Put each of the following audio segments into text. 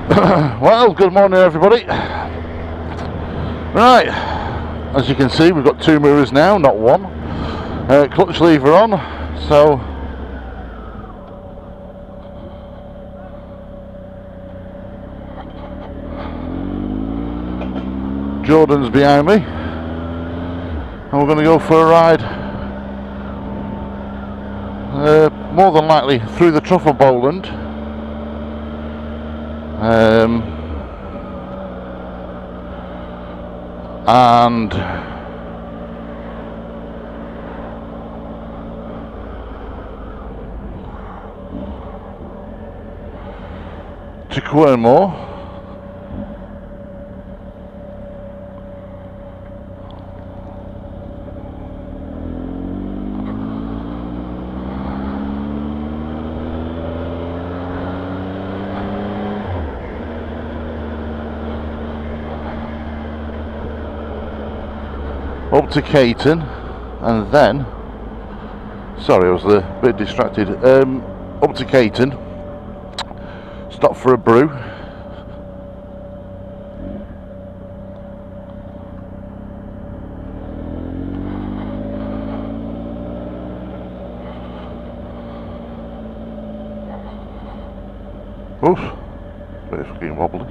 Well, good morning everybody. Right, as you can see we've got two mirrors now, not one. Clutch lever on, so Jordan's behind me and we're going to go for a ride, more than likely through the Trough of Bowland, and to Quernmore, up to Caton, and then, sorry I was a bit distracted, up to Caton, stop for a brew, oof, bit fucking wobbly.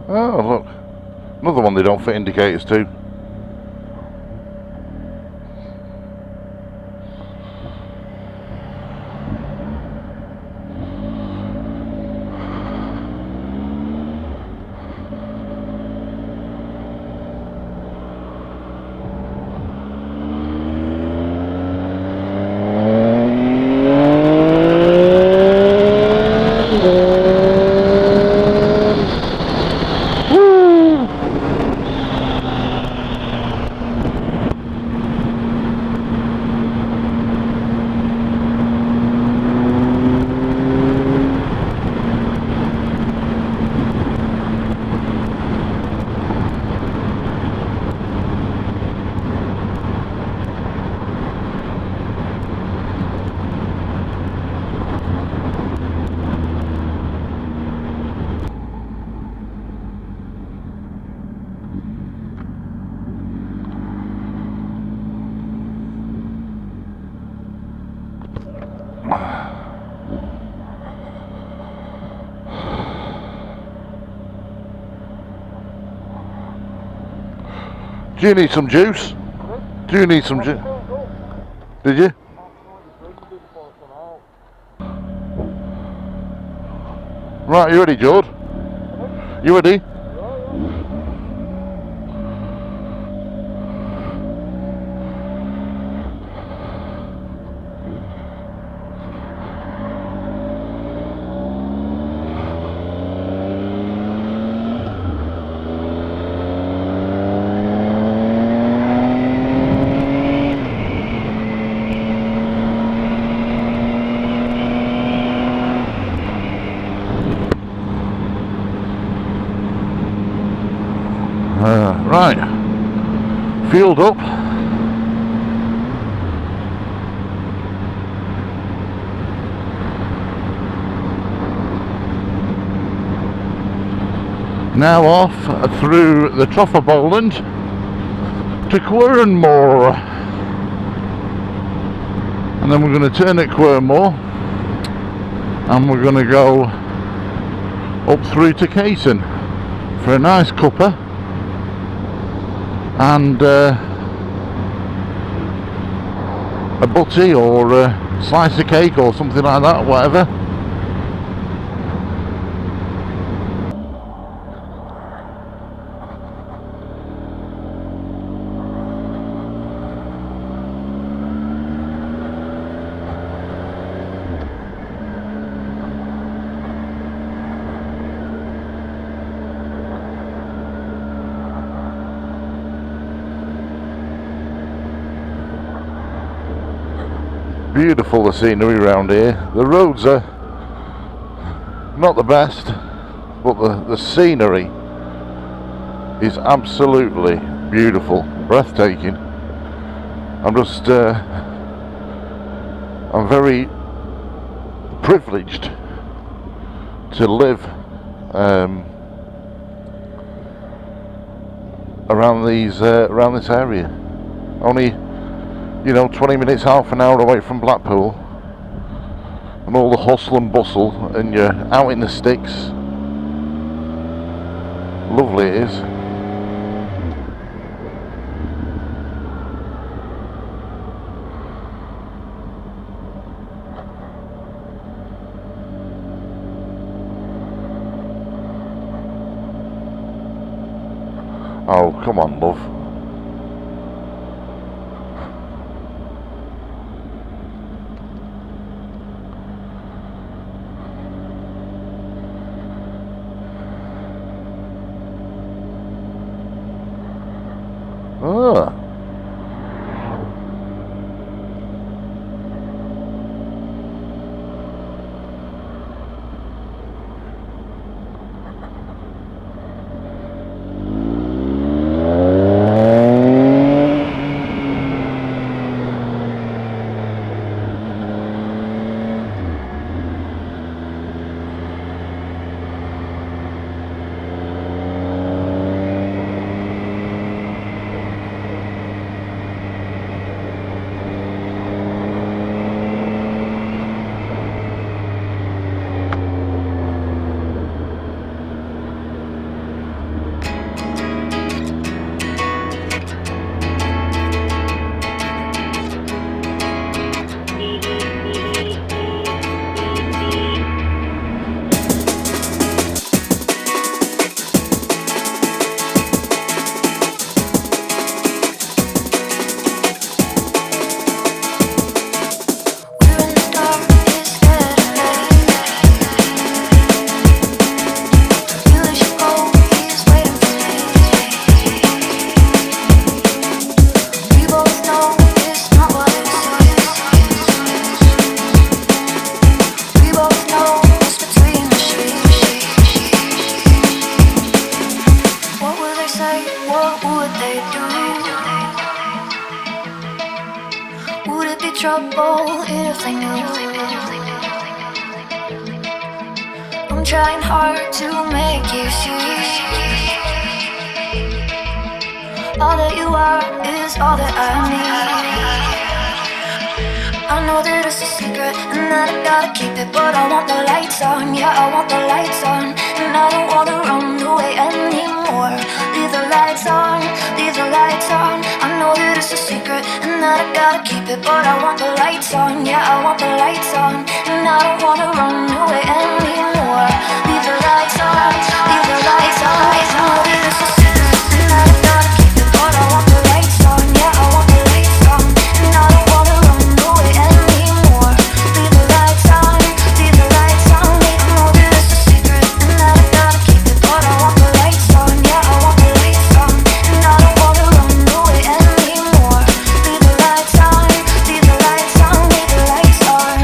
Oh look, another one they don't fit indicators to. Do you need some juice? Do you need some juice? Did you? Right, you ready, Jord? You ready? Right, fueled up. Now off through the Trough of Bowland to Quernmore, and then we're going to turn at Quernmore and we're going to go up through to Caton for a nice cuppa and a butty or a slice of cake or something like that, whatever. Beautiful, the scenery around here. The roads are not the best, but the scenery is absolutely beautiful, breathtaking. I'm very privileged to live around this area. Only 20 minutes, half an hour away from Blackpool, and all the hustle and bustle, and you're out in the sticks. Lovely it is. Oh, come on, love. Ah. trouble if they knew. I'm trying hard to make you see. All that you are is all that I need. I know that it's a secret and that I gotta keep it, but I want the lights on, yeah, I want the lights on. And I don't wanna run away anymore. Leave the lights on, leave the lights on. I know that it's a secret and that I gotta keep it, but I want the lights on, yeah, I want the lights on. And I don't wanna run away anymore. Leave the lights on, leave the lights on. I know that it's a secret and that I gotta keep it, but I want the lights on, yeah, I want the lights on. And I don't wanna run away anymore. Leave the lights on, leave the lights on. I know that it's a secret and that I gotta keep it, but I want the lights on, yeah, I want the lights on. And I don't wanna run away anymore. Leave the lights on, leave the lights on, leave the lights on.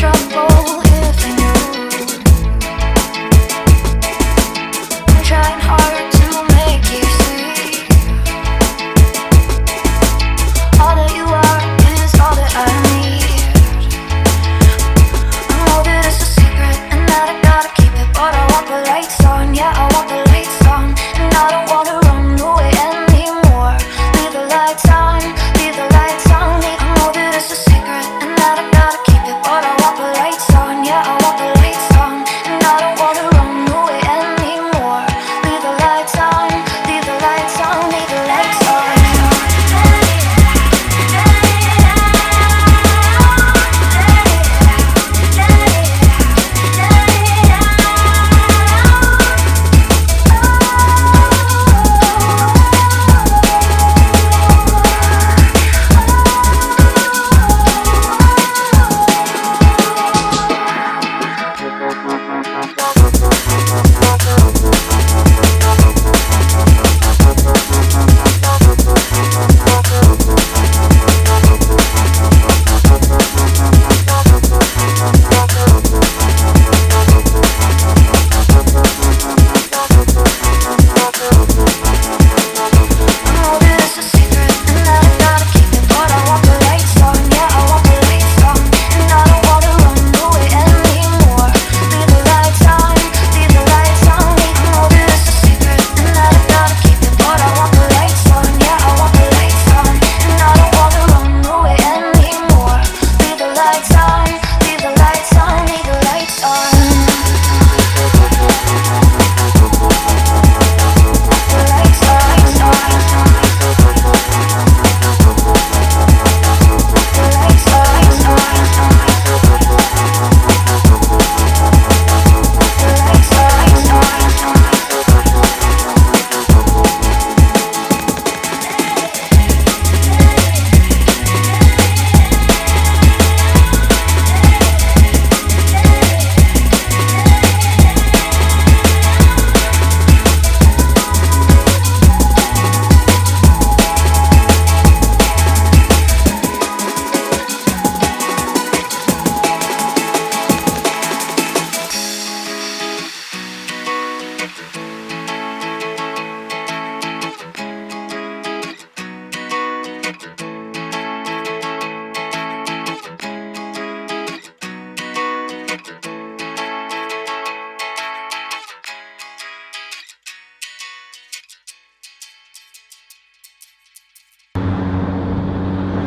trouble if I knew. I'm trying hard to make you see. All that you are is all that I need. I know that it's a secret and that I gotta keep it, but I want the lights on, yeah, I want the lights on. And I don't wanna run away anymore. Leave the lights on, leave the lights on. I know that it's a secret and that I gotta keep it, but I want the lights on, yeah, I want the lights on. And I don't wanna run away anymore. Leave the lights on, leave the lights on, leave the lights on.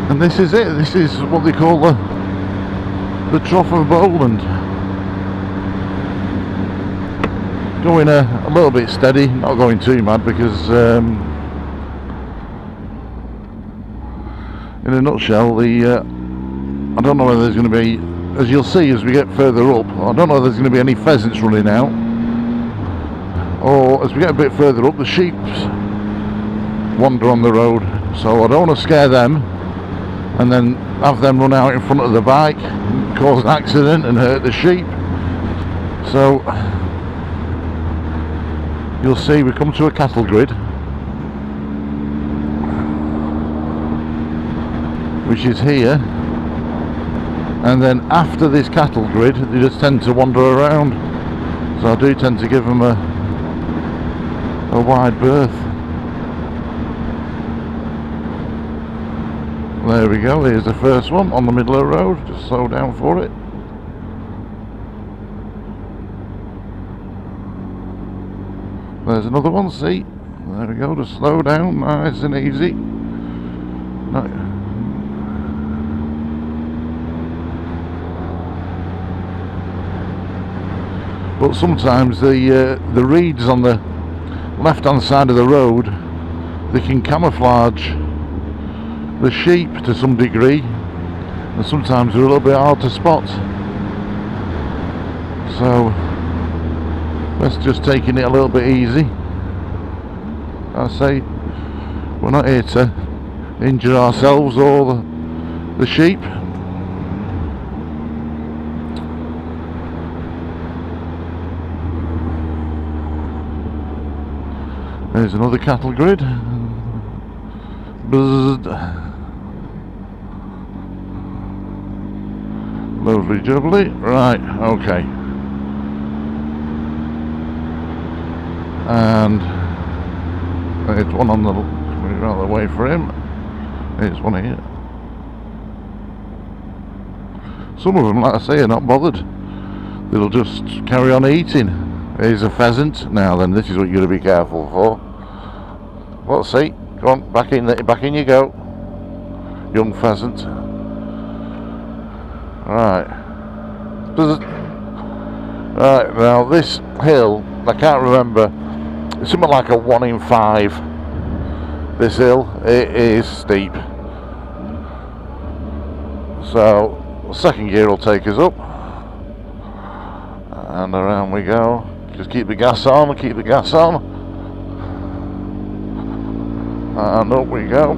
And this is it. This is what they call the Trough of Bowland. Going a little bit steady, not going too mad, because in a nutshell, I don't know whether there's going to be, as you'll see as we get further up, I don't know if there's going to be any pheasants running out, or as we get a bit further up, the sheep wander on the road, so I don't want to scare them and then have them run out in front of the bike and cause an accident and hurt the sheep. So you'll see we come to a cattle grid, which is here, and then after this cattle grid they just tend to wander around, so I do tend to give them a wide berth. There we go, here's the first one on the middle of the road, just slow down for it. There's another one, see? There we go, just slow down, nice and easy. No. But sometimes the reeds on the left hand side of the road, they can camouflage the sheep to some degree, and sometimes they're a little bit hard to spot. So let's just taking it a little bit easy. I say we're not here to injure ourselves or the sheep. There's another cattle grid. Buzzed. Lovely jubbly. Right, okay. And there's one on the, move out of the way for him. There's one here. Some of them, like I say, are not bothered. They'll just carry on eating. Here's a pheasant. Now then, this is what you've got to be careful for. Let's see. Go on, back in you go. Young pheasant. Right. Right, now this hill, I can't remember, it's something like a 1 in 5. This hill, it is steep. So, second gear will take us up. And around we go. Just keep the gas on, keep the gas on. And up we go.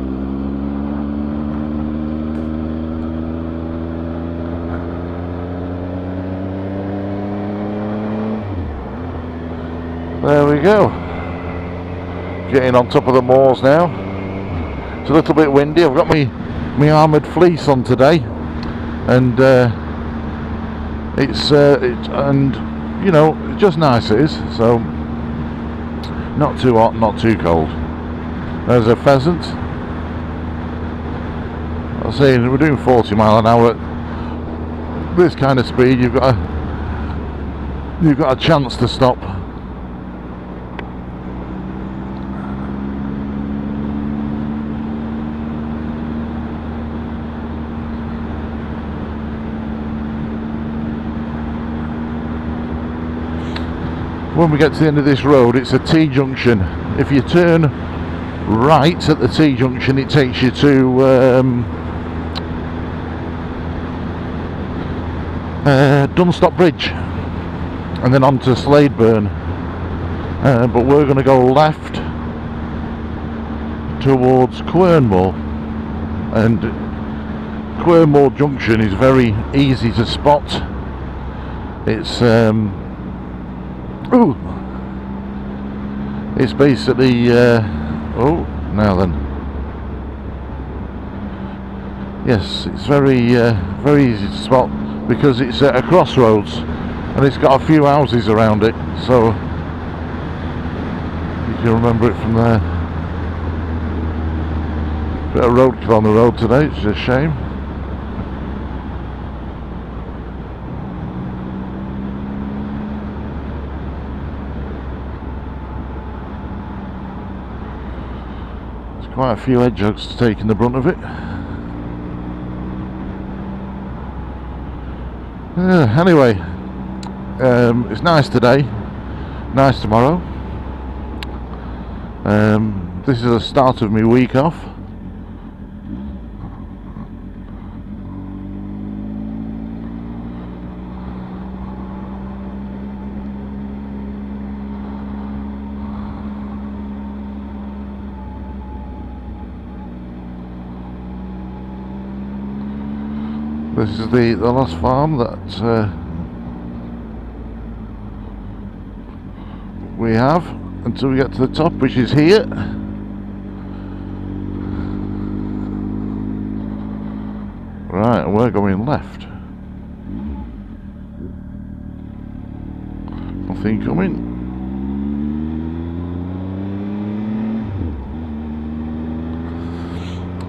There we go. Getting on top of the moors now. It's a little bit windy. I've got my armoured fleece on today, and it's and you know, just nice it is. So not too hot, not too cold. There's a pheasant. I was saying we're doing 40 mile an hour at this kind of speed. You've got a chance to stop. When we get to the end of this road, it's a T-junction. If you turn right at the T-junction, it takes you to Dunstop Bridge and then on to Sladeburn. But we're going to go left towards Quernmore, and Quernmore Junction is very easy to spot. It's it's basically oh, now then, yes, it's very very easy to spot because it's at a crossroads and it's got a few houses around it, so you can remember it from there. Bit of roadkill on the road today, it's a shame. Quite a few hedgehogs taking the brunt of it. Anyway, it's nice today, nice tomorrow. This is the start of my week off. This is the last farm that we have until we get to the top, which is here. Right, and we're going left. Nothing coming.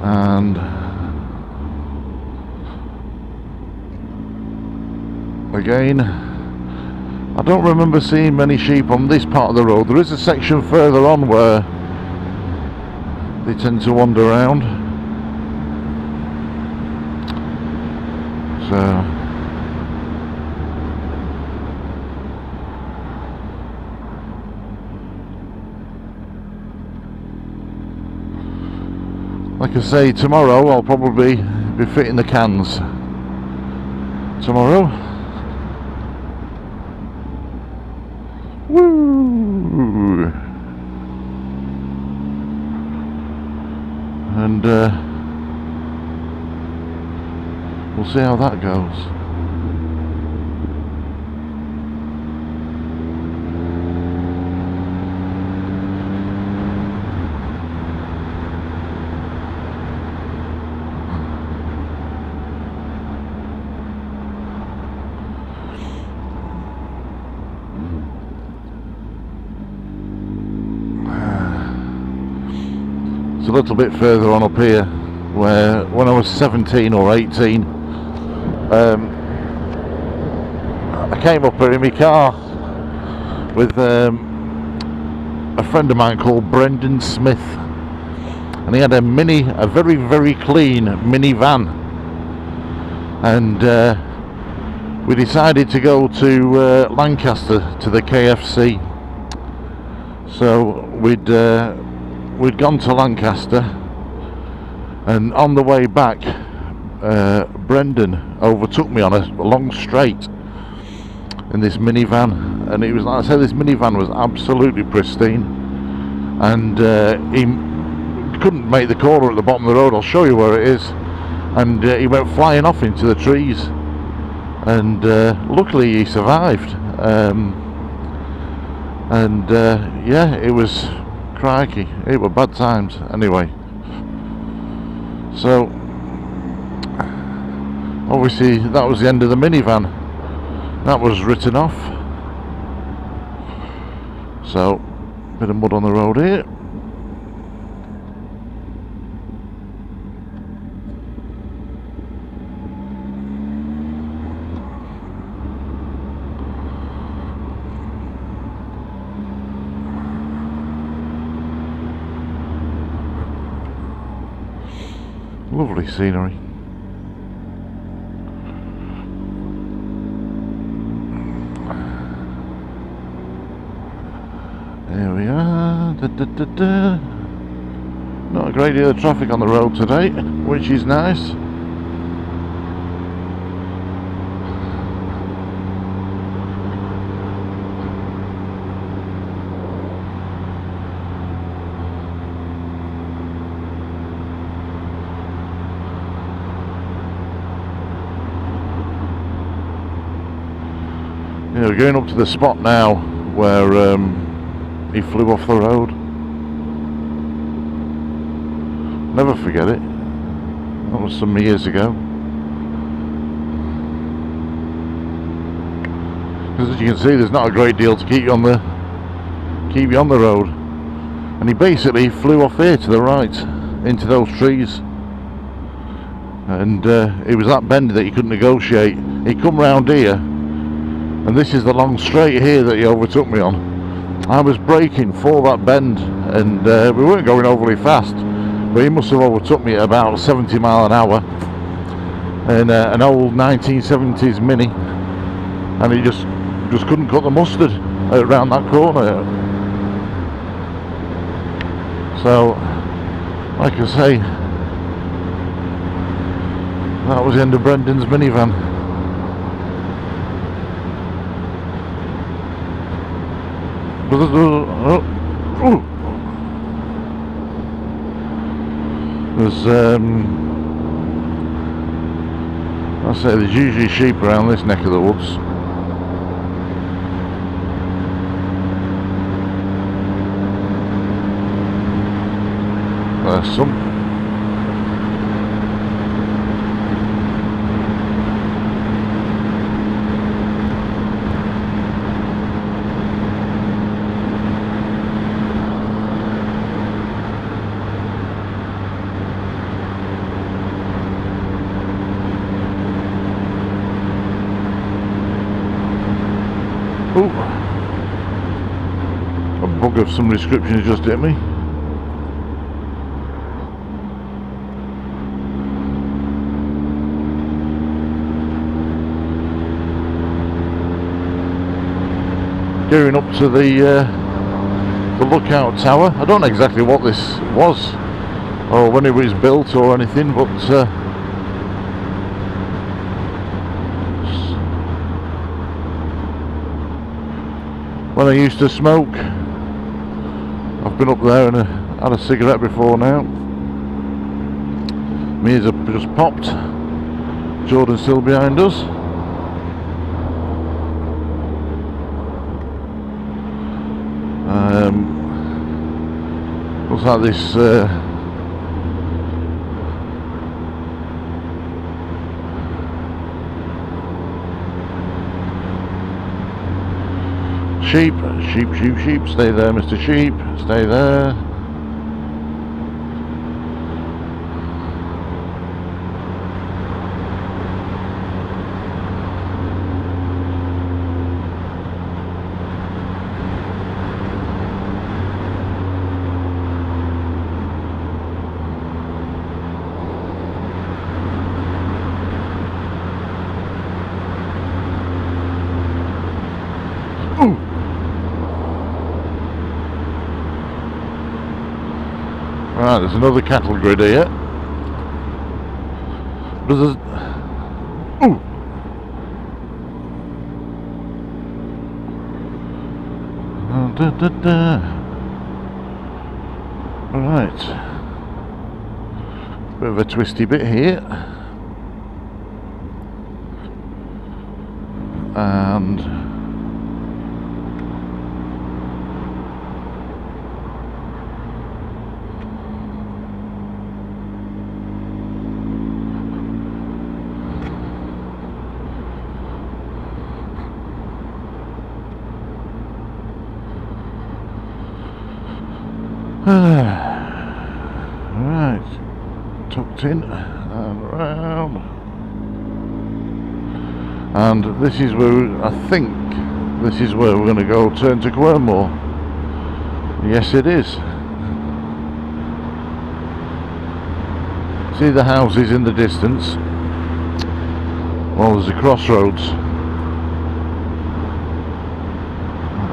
And again, I don't remember seeing many sheep on this part of the road. There is a section further on where they tend to wander around. So like I say, tomorrow I'll probably be fitting the cans. Tomorrow. Woo! And we'll see how that goes. a little bit further on up here, where when I was 17 or 18, I came up here in my car with a friend of mine called Brendan Smith, and he had a very, very clean minivan, and we decided to go to Lancaster to the KFC. So we'd gone to Lancaster, and on the way back, Brendan overtook me on a long straight in this minivan, and it was, like I said, this minivan was absolutely pristine, and he couldn't make the corner at the bottom of the road. I'll show you where it is, and he went flying off into the trees, and luckily he survived. Yeah, it was crikey, it were bad times anyway. So obviously that was the end of the minivan. That was written off. So, bit of mud on the road here. Lovely scenery. There we are. Not a great deal of traffic on the road today, which is nice. Yeah, we're going up to the spot now where he flew off the road. Never forget it. That was some years ago. Because as you can see, there's not a great deal to keep you on the road. And he basically flew off here to the right into those trees. And it was that bend that he couldn't negotiate. He come round here, and this is the long straight here that he overtook me on. I was braking for that bend, and we weren't going overly fast, but he must have overtook me at about 70 mile an hour in an old 1970s Mini, and he just couldn't cut the mustard around that corner. So, like I say, that was the end of Brendan's minivan. There's I say there's usually sheep around this neck of the woods. There's some. Ooh. A bug of some description has just hit me. Going up to the lookout tower. I don't know exactly what this was or when it was built or anything, but when I used to smoke, I've been up there and had a cigarette before now. My ears have just popped. Jordan's still behind us. Looks like this sheep, stay there, Mr. Sheep, stay there. Ooh. Right, there's another cattle grid here. But there's... Ooh. Da, da, da. Right. Bit of a twisty bit here. And... right, tucked in and round, and this is where I think this is where we're going to go turn to Quernmore. Yes, it is. See the houses in the distance? Well, there's a crossroads,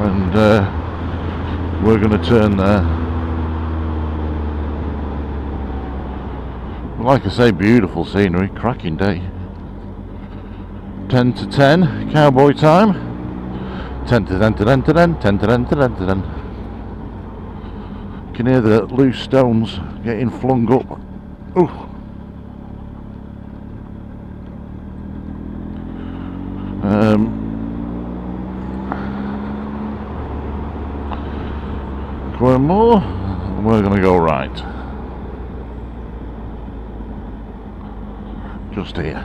and we're going to turn there. Like I say, beautiful scenery, cracking day. 10 to 10, cowboy time. 10 to 10 to 10 to 10, 10 to 10 to 10 to 10. You can hear the loose stones getting flung up. Ooh. Quernmore, we're going to go right. Just here.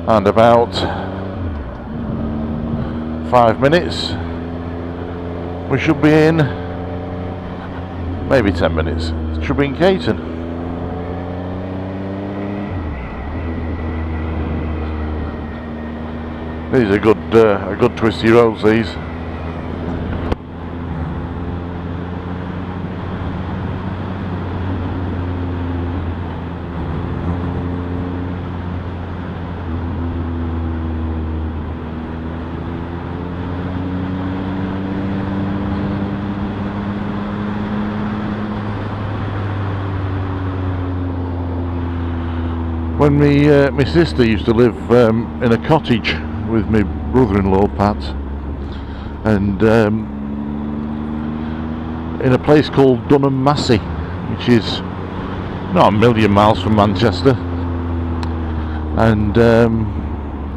And about 5 minutes we should be in, maybe 10 minutes, should be in Caton. These are good twisty roads, these. When my sister used to live in a cottage with my brother-in-law Pat, and in a place called Dunham Massey, which is not a million miles from Manchester, and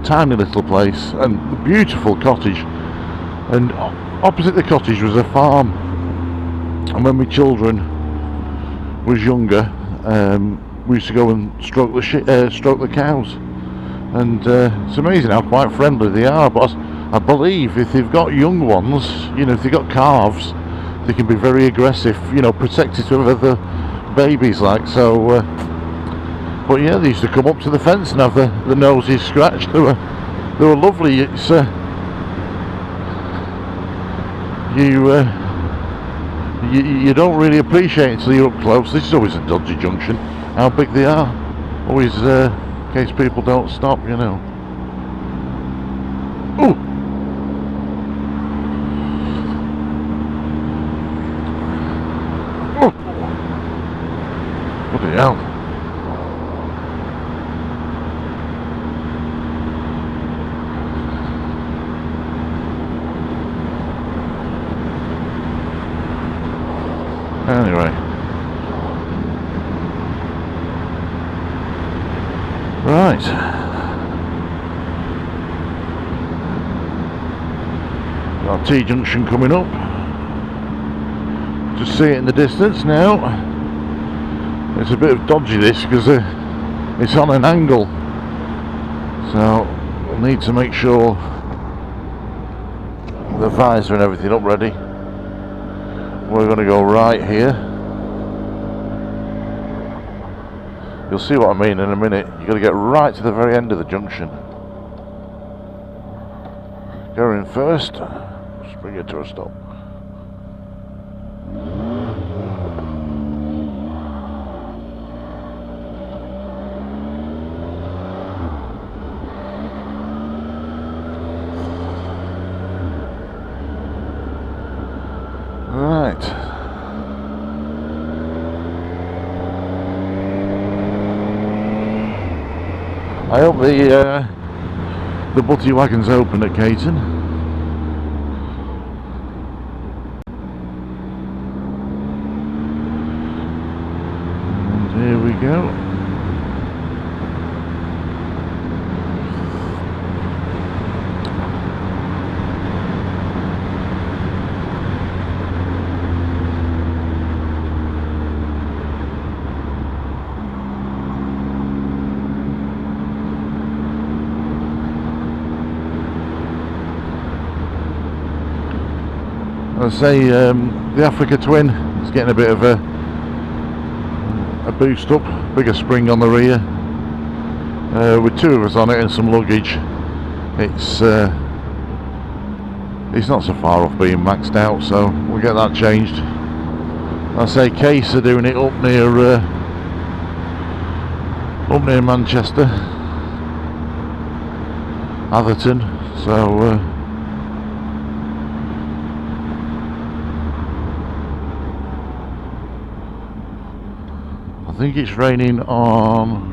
tiny little place and a beautiful cottage, and opposite the cottage was a farm, and when my children was younger, we used to go and stroke the cows. And it's amazing how quite friendly they are, but I believe if they've got young ones, you know, if they've got calves, they can be very aggressive, you know, protective of other babies, like so. But yeah, they used to come up to the fence and have the noses scratched. They were lovely. It's you don't really appreciate it until you're up close. This is always a dodgy junction, how big they are. Always in case people don't stop, you know. Ooh! Ooh! Bloody hell. Anyway. Right. Got T-junction coming up. Just see it in the distance now. It's a bit of dodgy this because it's on an angle. So we'll need to make sure the visor and everything up ready. We're going to go right here. You'll see what I mean in a minute. You've got to get right to the very end of the junction. Go in first. Just bring it to a stop. Right. I hope the butty wagon's open at Caton. And here we go. I say the Africa Twin is getting a bit of a boost up, bigger spring on the rear. With two of us on it and some luggage, it's not so far off being maxed out, so we'll get that changed. I say Case are doing it up near Manchester, Atherton, so I think it's raining on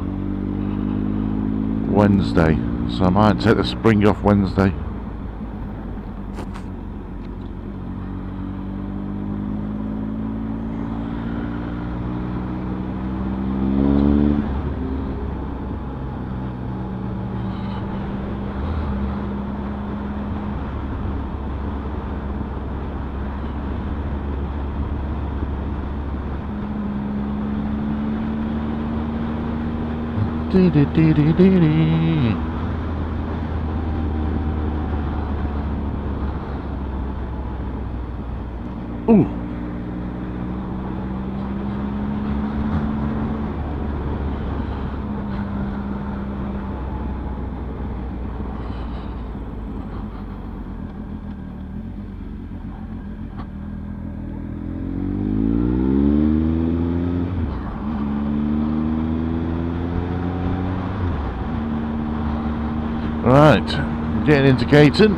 Wednesday, so I might take the spring off Wednesday. Dee dee dee dee dee dee. Ooh. Right, getting into Caton.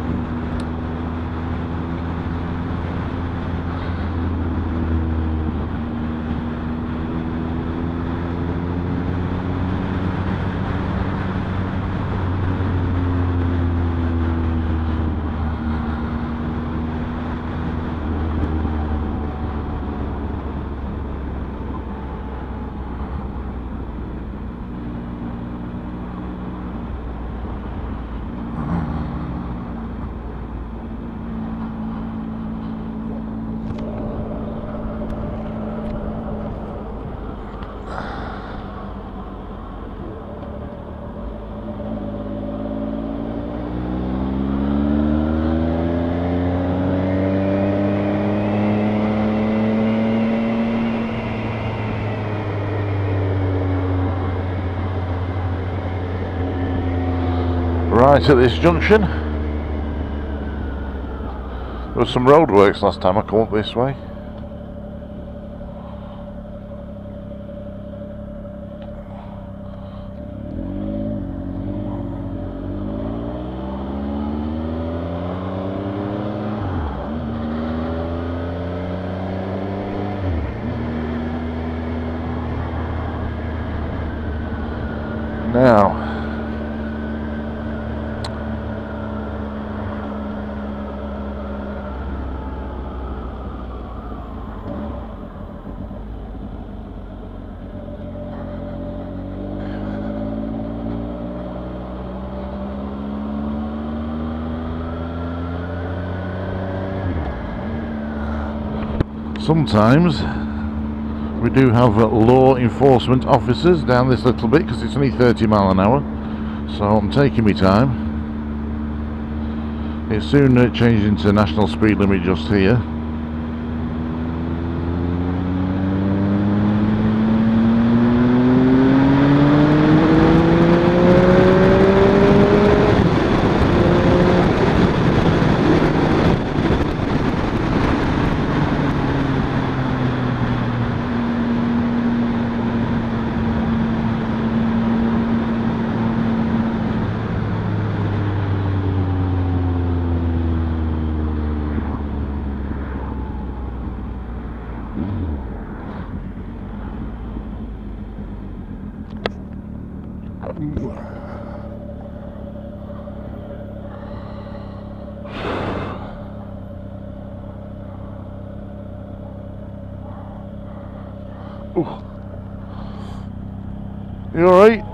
Right at this junction, there was some roadworks last time I come up this way. Now, sometimes we do have law enforcement officers down this little bit because it's only 30 mile an hour, so I'm taking my time. It's soon changed into national speed limit just here. You alright?